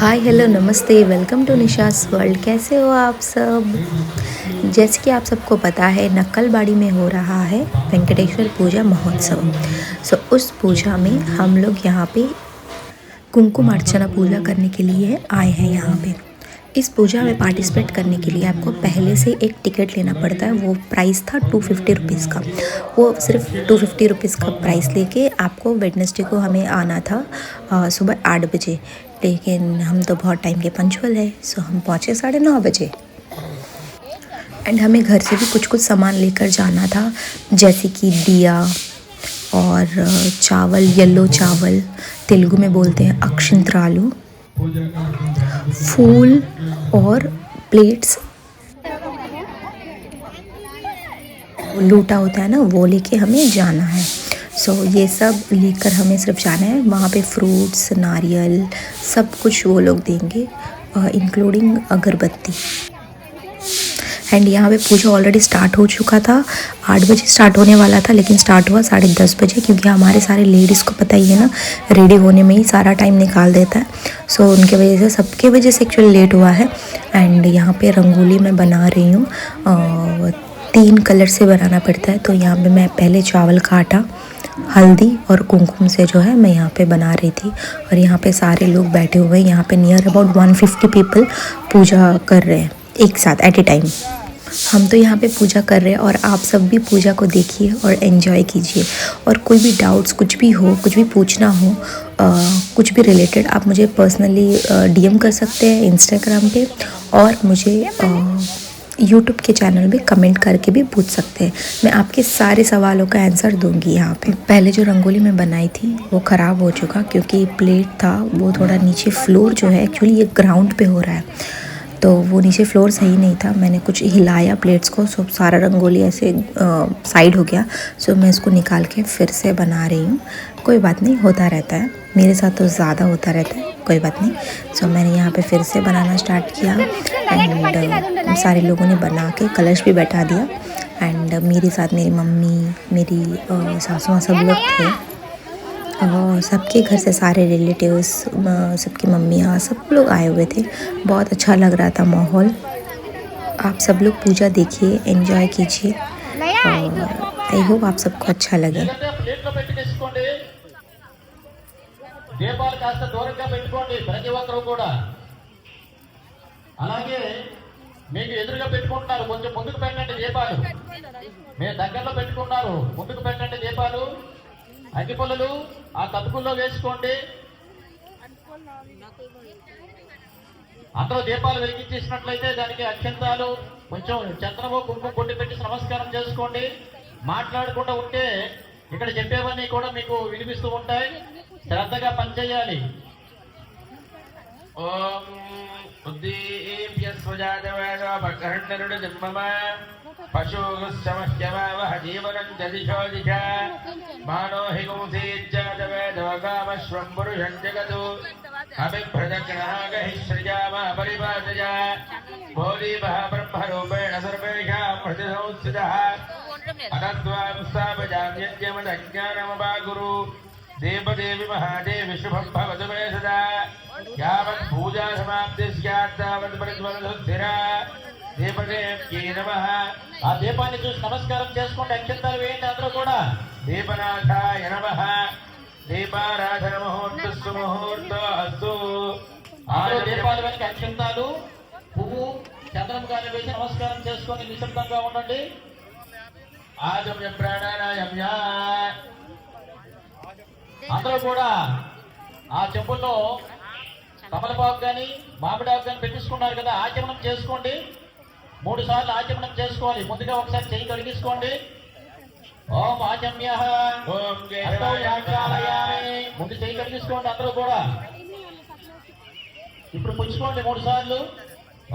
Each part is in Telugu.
हाय हेलो नमस्ते, वेलकम टू निशास वर्ल्ड। कैसे हो आप सब? जैसे कि आप सबको पता है, नक्कलबाड़ी में हो रहा है वेंकटेश्वर पूजा महोत्सव। उस पूजा में हम लोग यहाँ पे कुमकुम अर्चना पूजा करने के लिए आए हैं यहाँ पे। इस पूजा में पार्टिसिपेट करने के लिए आपको पहले से एक टिकट लेना पड़ता है। वो प्राइस था 250 रुपीज़ का। वो सिर्फ 250 रुपीज़ का प्राइस लेके आपको वेडनेसडे को हमें आना था सुबह 8 बजे। लेकिन हम तो बहुत टाइम के पंचुअल है, सो हम पहुँचे 9:30 बजे। एंड हमें घर से भी कुछ कुछ सामान लेकर जाना था, जैसे कि दिया और चावल, येलो चावल, तेलुगु में बोलते हैं अक्षिंत्रालू, फूल और प्लेट्स। लूटा होता है ना, वो लेके हमें जाना है। ये सब लेकर हमें सिर्फ जाना है। वहाँ पे फ्रूट्स, नारियल, सब कुछ वो लोग देंगे, इंक्लूडिंग अगरबत्ती। एंड यहाँ पे पूजा ऑलरेडी स्टार्ट हो चुका था। 8 बजे स्टार्ट होने वाला था, लेकिन स्टार्ट हुआ 10:30 बजे, क्योंकि हमारे सारे लेडीज़ को पता ही है ना, रेडी होने में ही सारा टाइम निकाल देता है। उनके वजह से, सबके वजह से एक्चुअली लेट हुआ है। एंड यहाँ पे रंगोली मैं बना रही हूँ, 3 कलर से बनाना पड़ता है। तो यहाँ पे मैं पहले चावल का आटा, हल्दी और कुमकुम से जो है मैं यहाँ पे बना रही थी। और यहाँ पे सारे लोग बैठे हुए हैं। यहाँ पे नियर अबाउट 150 पीपल पूजा कर रहे हैं एक साथ एट ए टाइम। हम तो यहाँ पे पूजा कर रहे हैं, और आप सब भी पूजा को देखिए और एंजॉय कीजिए। और कोई भी डाउट्स, कुछ भी हो, कुछ भी पूछना हो, कुछ भी रिलेटेड, आप मुझे पर्सनली डीएम कर सकते हैं इंस्टाग्राम पे, और मुझे यूट्यूब के चैनल में कमेंट करके भी पूछ सकते हैं। मैं आपके सारे सवालों का आंसर दूंगी यहाँ पे। पहले जो रंगोली मैं बनाई थी वो ख़राब हो चुका, क्योंकि प्लेट था वो थोड़ा नीचे, फ्लोर जो है एक्चुअली ये ग्राउंड पे हो रहा है, तो वो नीचे फ्लोर सही नहीं था। मैंने कुछ हिलाया प्लेट्स को, सारा रंगोली ऐसे साइड हो गया। मैं इसको निकाल के फिर से बना रही हूँ। कोई बात नहीं, होता रहता है, मेरे साथ तो ज़्यादा होता रहता है, कोई बात नहीं। मैंने यहाँ पे फिर से बनाना स्टार्ट किया। एंड सारे लोगों ने बना के कलश भी बैठा दिया। एंड मेरे साथ मेरी मम्मी, मेरी सासू माँ, सब लोग थे। और सबके घर से सारे रिलेटिव्स, सबकी मम्मियाँ, सब लोग आए हुए थे। बहुत अच्छा लग रहा था माहौल। आप सब लोग पूजा देखिए, एंजॉय कीजिए, और आई होप आप सबको अच्छा लगे। దీపాలు కాస్త దూరంగా పెట్టుకోండి ప్రతి ఒక్కరు కూడా. అలాగే మీకు ఎదురుగా పెట్టుకుంటున్నారు, కొంచెం ముందుకు పెట్టండి దీపాలు. మీరు దగ్గరలో పెట్టుకున్నారు, ముందుకు పెట్టండి దీపాలు. అగ్గిపుల్లలు ఆ కతుకుల్లో వేసుకోండి. అందరూ దీపాలు వెలిగించేసినట్లయితే దానికి అక్షంతాలు, కొంచెం చంద్రము, కుంకుమ కొట్టి పెట్టి నమస్కారం చేసుకోండి. మాట్లాడకుండా ఉంటే ఇక్కడ చెప్పేవన్నీ కూడా మీకు వినిపిస్తూ ఉంటాయి. శ్రద్ధగా పనిచేయాలి. ఓం ఉద్దీప్య స్వజాతవేద భక్తరుడు జన్మమ పశుగుస్సమహ్యమావహ జీవనం జదిశో దిశ మానో హి గుంసీజ్జాతవేదవగామశ్వం పురుషం జగదు అభిభ్రదగ్నహాగహి సృజామ పరిపాదయ భోలీభః బ్రహ్మరూపేణ సర్వేషాం హృది సంస్థితః అనత్వాం స్థాపయామ్యజ్ఞమదజ్ఞానమపాగురు देवदेवी महादेवी शुभम भवतु मे सदा यावत् पूजा समाप्ति स्यात् तावत् परिज्वलधुस्थिरा देवदेव्यै नमः। ఆ దీపాన్ని చూసి నమస్కారం చేసుకోండి, అక్షంతాలు వేయండి అందరూ కూడా. దీపనాథాయ నమః. దీపారాధన ముహూర్తస్సు ముహూర్తోస్తు. ఆరు దీపాల వెనక అక్షంతాలు, పువ్వు, చంద్రం గాని వేసి నమస్కారం చేసుకొని నిశ్శబ్దంగా ఉండండి. ఆజమ్య ప్రాణాయామ్య. అందరూ కూడా ఆ చెప్పుల్లో తమలపాకు కానీ మామిడాకు కానీ పెట్టించుకున్నారు కదా, ఆచమనం చేసుకోండి. 3 సార్లు ఆచమనం చేసుకోవాలి. ముందుగా ఒకసారి చెయ్యి కడిగించుకోండి. ఓం ఆచమ్య, ముందు చెయ్యి కడిగించుకోండి అందరూ కూడా. ఇప్పుడు పుచ్చుకోండి 3 సార్లు.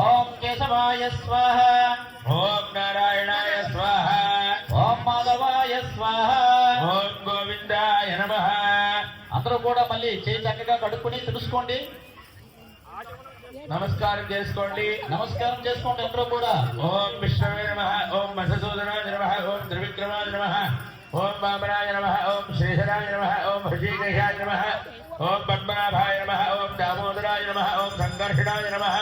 ఓం కేశవాయ స్వాహ, ఓం నారాయణాయ స్వాహ, ఓం మాధవాయ స్వాహ, ఓం గోవిందాయ నమః. అందరూ కూడా మళ్ళీ చేయి చక్కగా కడుక్కుని తెలుసుకోండి. నమస్కారం చేసుకోండి. నమస్కారం చేసుకోండి అందరూ కూడా. ఓం విష్ణవే నమః, ఓం మధుసూదనాయ నమః, ఓం త్రివిక్రమాయ నమః, ఓం వామనాయ నమః, ఓం శ్రీధరాయ నమః, ఓం హృషీకేశాయ నమః, ఓం పద్మనాభాయ నమః ఓం దామోదరాయ నమః ఓం సంకర్షణాయ నమః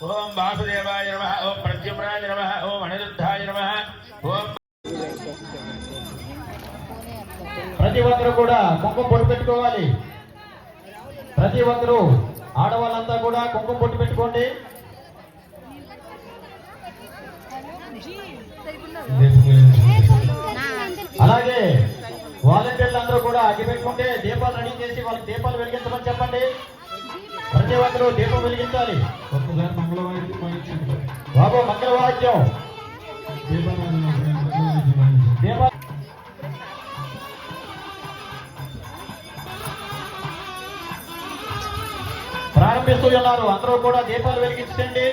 ఓం వాసుదేవాయ నమః ఓం ప్రద్యుమ్నాయ నమః ఓం అనిరుద్ధాయ నమః ఓం ప్రతి ఒక్కరు కూడా కుంకుమ బొట్టు పెట్టుకోవాలి. ప్రతి ఒక్కరు ఆడవాళ్ళంతా కూడా కుంకుమ బొట్టు పెట్టుకోండి. అలాగే వాలంటీర్లు అందరూ కూడా అగ్గి పెట్టుకుంటే దీపాలు రెడీ చేసి వాళ్ళకి దీపాలు వెలిగించమని చెప్పండి. ప్రతి ఒక్కరు దీపం వెలిగించాలి. బాబు మంగళవాద్యం దీపాలు ప్రారంభిస్తూ ఉన్నారు. అందరూ కూడా దీపాలు వెలిగించండి.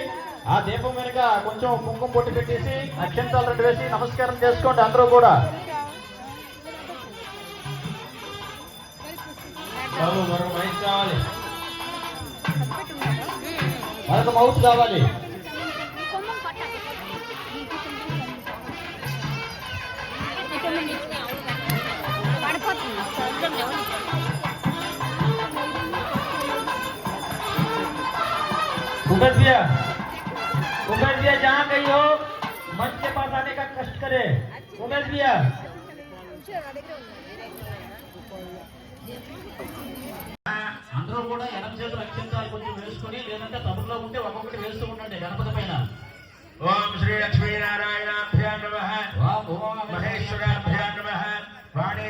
ఆ దీపం వెనుక కొంచెం కుంకుమ పొట్టు పెట్టేసి అక్షంతాలు 2 వేసి నమస్కారం చేసుకోండి. అందరూ కూడా మరొక మైక్ కావాలి, మరొక మౌత్ కావాలి. उमेश भैया जहाँ कहीं हो मंच के पास आने का कष्ट करे. उमेश भैया అందరూ కూడా ఎడమ చేతులు అక్షంతాలు కొంచెం వేసుకొని లేదంటే తబుల్లో ఉంటే ఒక్కొక్కటి వేస్తూ ఉండండి గణపతి పైన. ఓం శ్రీ లక్ష్మీ నారాయణాభ్యా నమః ఓం మహేశ్వరాభ్యా నమః వాణి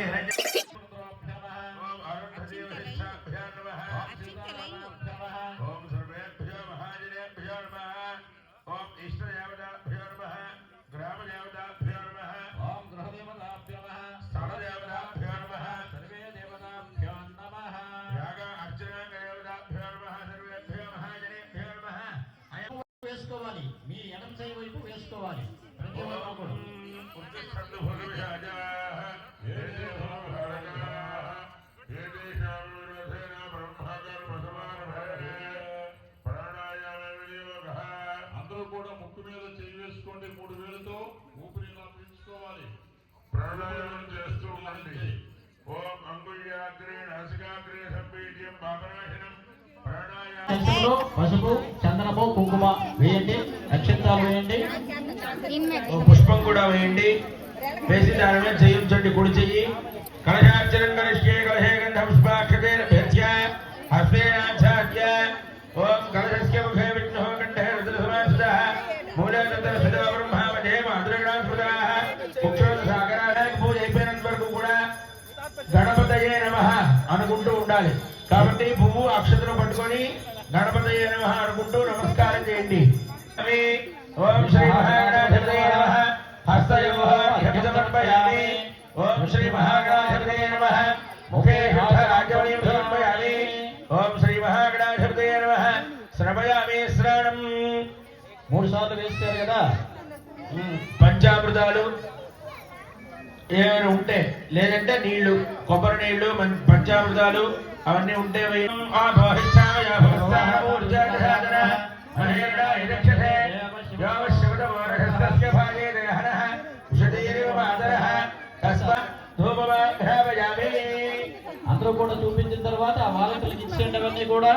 వేసుకోవాలి. మీ ఎడమ చేయి వైపు వేసుకోవాలి. ప్రతి ఒక్కరు అందరూ కూడా ముక్కు మీద చేయి వేసుకోండి. 3 వేలతో ఊపిరి ఇలా పీల్చుకోవాలి. ప్రాణాయామం చేస్తూ ఉండండి. ఓం అంగుళ్యాగ్రే నాసికాగ్రే సంపీడ్యం పాపనాశనం. పసుపు చందనము కుంకుమ వేయండి. అక్షంతాలు వేయండి. పుష్పం కూడా వేయండి. వేసి దాని మీద చేయించండి. కుడి చెయ్యి కలశార్చనం కరిష్యే కలశే గంధ పుష్పాక్షతేన భేత్య హస్తేనాఛాద్య. ఓం కలశస్య ముఖే విష్ణుః కంఠే రుద్రసమాశ్రితః మూలే తత్ర స్థితో బ్రహ్మ మధ్యే మాతృగణాస్పదాః ముఖ్యోద్ సాగరాలకు పూజ అయిపోయినంత వరకు కూడా గణపతయే నమః అనుకుంటూ ఉండాలి. కాబట్టి పువ్వు అక్షతను పట్టుకొని గణపతయే నమః అనుకుంటూ నమస్కారం చేయండి. ఓం శ్రీ మహాగణాధిపతయే నమః హస్తయోః సమర్పయామి. ఓం శ్రీ మహాగణాధిపతయే నమః ముఖే రాజ్యవళీం సమర్పయామి. ఓం శ్రీ మహాగణాధిపతయే నమః శ్రవయామి శ్రావణం. 3 సార్లు వేస్తారు కదా. పంచామృతాలు ఏమైనా ఉంటే లేదంటే నీళ్లు కొబ్బరి నీళ్లు పంచామృతాలు అవన్నీ ఉంటే అందరూ కూడా చూపించిన తర్వాత వాళ్ళకి ఇచ్చేయండి. అవన్నీ కూడా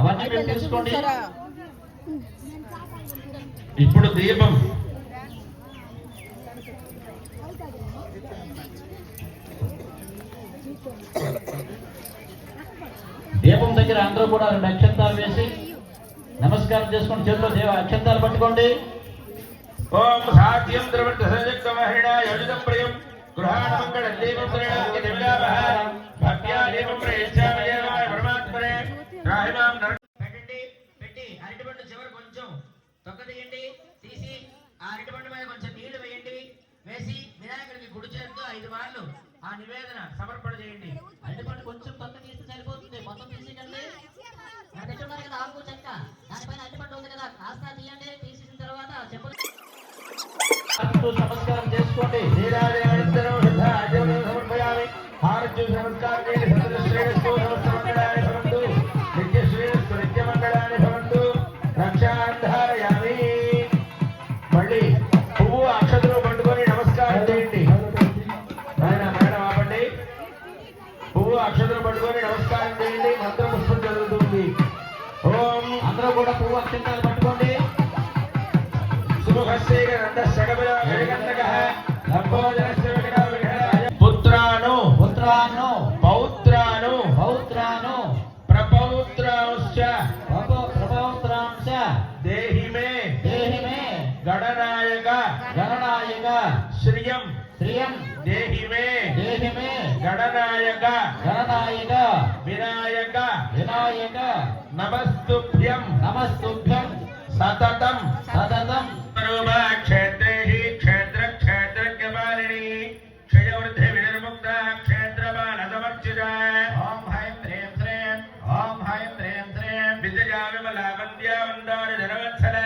అవన్నీ మీరు తీసుకోండి. ఇప్పుడు దీపం దీపం దగ్గర అందరూ కూడా 2 అక్షంతాలు వేసి నమస్కారం చేసుకుని చేతిలో అక్షంతాలు పట్టుకోండి. ఓం సాధ్యం ద్రవణం ప్రియం గృహాణ మంగళం దీపం భక్త్యా దీపం ప్రయచ్ఛామయేవాయ పరమాత్మనే రాహిమాం పెట్టండి. పెట్టి అరటిపండు చివరి కొంచెం తొక్కదీయండి. తీసి ఆ అరటిపండు మీద కొంచెం నీళ్లు వేయండి. వేసి వినాయకుడికి కుడి చేతితో 5 మార్లు ఆ నివేదన సమర్పణ చేయండి. అరటిపండు కొంచెం తొక్క తీస్తే సరిపోతుంది. మొత్తం తీసేయండి. పెట్టున్నారు కదా ఆకు చెక్క, దానిపైన అరటిపండు ఉంది కదా, కాస్త తీయండి. తీసేసిన తర్వాత చెప్పులు నమస్కారం చేసుకోండి. సమర్పయామి. హారతి నమస్కారం చేయండి. శ్రేయస్సు నమస్కారాన్ని భవంతు. నిత్య శ్రేయస్సు నిత్య మంగళాన్ని భవంతు. రక్షాధారయామి. మళ్ళీ పువ్వు అక్షతలు పట్టుకొని నమస్కారం చేయండి. మేడం ఆపండి. పువ్వు అక్షతలు పట్టుకొని నమస్కారం చేయండి. పుత్రాను పుత్రాను పౌత్రాను పౌత్రాను ప్రపౌత్రాంశ ప్రపౌత్రాంశ దేహి మే గణనాయక గణనాయక శ్రియం శ్రియం దేహి మే గణనాయక గణనాయక వినాయక వినాయక నమస్తుభ్యం నమస్తుభ్యం సతతం సతతం క్షేత్రే క్షేత్ర క్షేత్రజ్ఞపాలిని క్షయవృద్ధి వినిర్ముక్త క్షేత్రపాల సమర్చిత ఓం హైం హ్రీం శ్రీం ఓం హైం హ్రీం శ్రీం విద్యా విమలా వంద్యా వందారి ధనవత్సల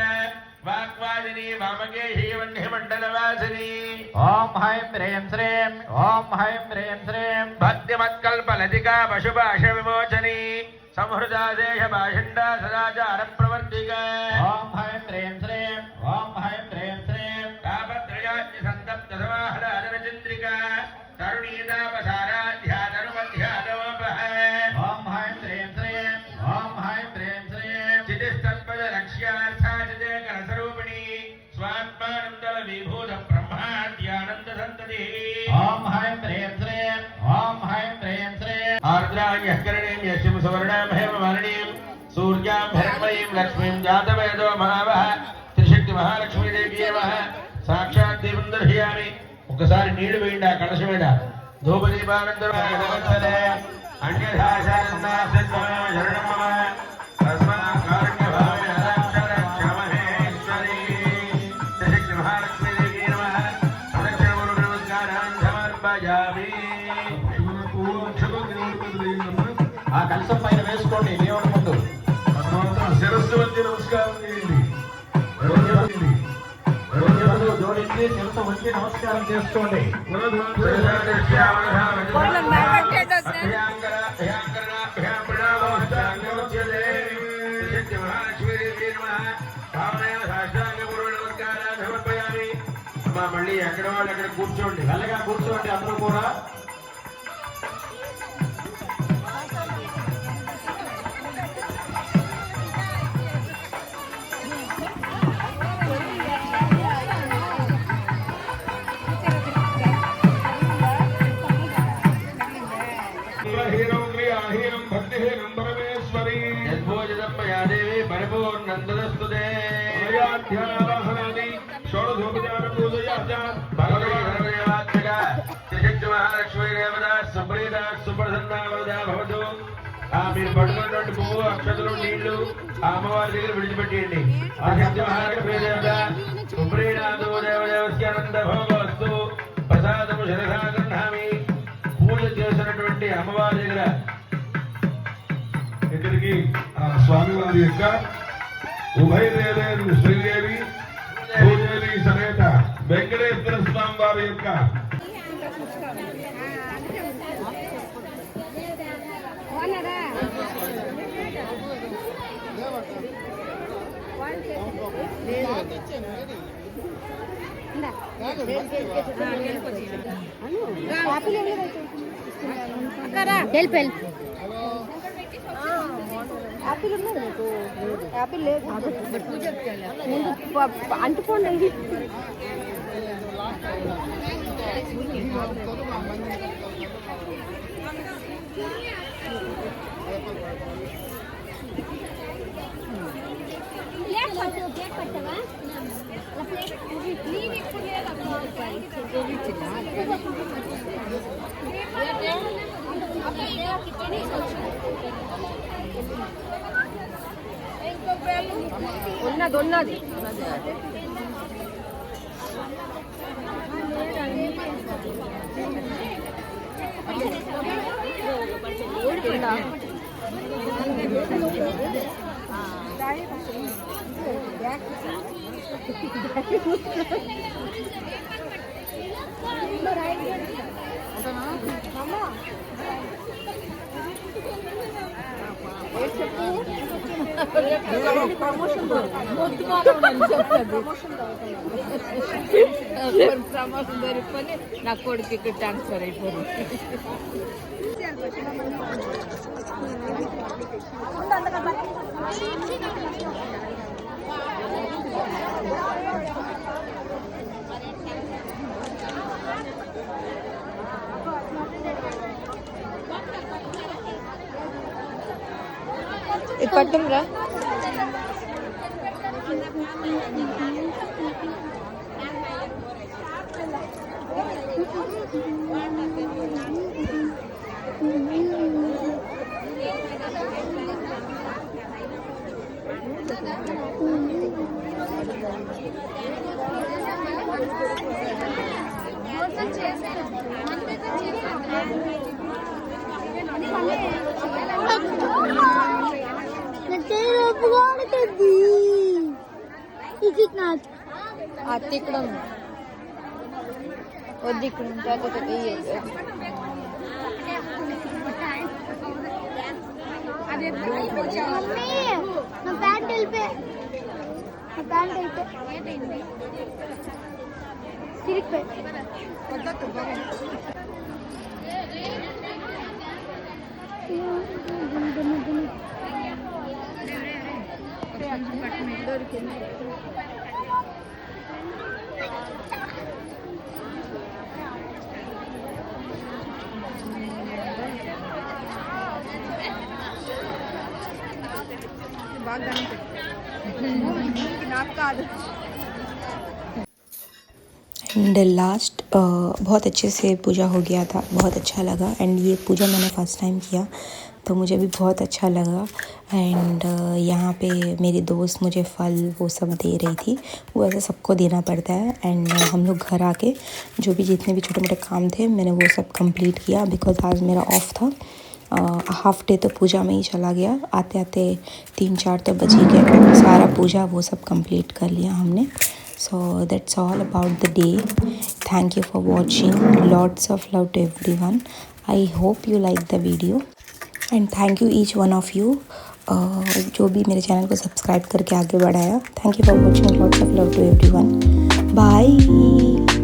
వాక్వాదిని వామకేహి వన్య మండలవాసిని ఓం హైం హ్రీం శ్రీం ఓం హైం హ్రీం శ్రీం భక్తిమత్కల్పలతికా పశుభాష విమోచని సంహృదాదేశ భాషండా సదాచార ప్రవర్తిక ఓం హైం హ్రీం శ్రీం ఓం హైం హ్రీం శ్రీం తాపత్రయాజ్ఞ సంతప్త సమాహ్లాదన చంద్రిక తరుణీతాపసారాధ్యాతనుమధ్యాతమోపహ ఓం హైం హ్రీం శ్రీం ఓం హైం హ్రీం శ్రీం చితిస్తత్పద లక్ష్యార్థాచితే కరస్వరూపిణి స్వాత్మానందల విభూత బ్రహ్మాద్యానంద సంతతి ఓం హైం హ్రీం శ్రీం ఓం హైం హ్రీం శ్రీం ఆర్ద్రాయ కరణీం యశం సువర్ణాం హేమమాలినీం సూర్యాం హిరణ్మయీం లక్ష్మీం జాతవేదో మహావహ త్రిశక్తి మహాలక్ష్మీ దేవి నమః సాక్షాత్ దీపం దర్శయామి ఒకసారి నీళ్లు వేయండి ఆ కలశం మీద ధూపదీపానందరం ఆ కలశం పైన వేసుకోండి దేవుడి ముందు శిరస్సు వచ్చి నమస్కారం చేయండి. జోడించి శిరస్సు వచ్చి నమస్కారం చేసుకోండి. మళ్ళీ ఎక్కడ వాళ్ళు ఎక్కడ కూర్చోండి, వెళ్ళగా కూర్చోండి అందరూ కూడా. దేవి పరిపూర్ణందస్తుతే త్రిశక్తి మహాలక్ష్మీ దేవత సుప్రీత సుప్రసన్నా వరదా భవతు. మీరు పట్టుకున్నటువంటి పువ్వు అక్షతలు నీళ్లు ఆ అమ్మవారి దగ్గర విడిచిపెట్టేయండి. ఆ శక్తి మహాలక్ష్మీ దేవత సుప్రీణాదు దేవదేవస్యానంద భోగవస్తు ప్రసాదము శిరసా గృహామి. పూజ చేసినటువంటి అమ్మవారి దగ్గర ఇక్కడికి స్వామివారి యొక్క ఉభయదేవేరు శ్రీదేవి భూదేవి సమేత వెంకటేశ్వర స్వామి వారి యొక్క యాపిల్ ఉన్నది నీకు యాపిల్ లేదు అంటుకోండి. ఉన్నది ప్రమోషన్ దొరికిపోయి నా కొడుకు ఇక్కడ ట్రాన్స్ఫర్ అయిపోయింది. పట్టంరా అత్త ఇక్కడ ఉంది వద్దు ఇక్కడ ఉంటుంది నా ప్యాంట్ వెళ్ళిపోయి తిరిగిపోయి నాకు కాదు एंड लास्ट बहुत अच्छे से पूजा हो गया था, बहुत अच्छा लगा। एंड ये पूजा मैंने फ़र्स्ट टाइम किया तो मुझे भी बहुत अच्छा लगा। एंड यहाँ पे मेरी दोस्त मुझे फल वो सब दे रही थी, वो ऐसा सबको देना पड़ता है। एंड हम लोग घर आके जो भी जितने भी छोटे मोटे काम थे मैंने वो सब कंप्लीट किया, बिकॉज़ आज मेरा ऑफ था। हाफ डे तो पूजा में ही चला गया, आते आते 3-4 तो बज ही गए। सारा पूजा वो सब कंप्लीट कर लिया हमने। So that's all about the day. Thank you for watching. Lots of love to everyone. I hope you like the video and thank you each one of you जो भी मेरे चैनल को सब्सक्राइब करके आगे बढ़ाया। Thank you for watching. Lots of love to everyone. Bye.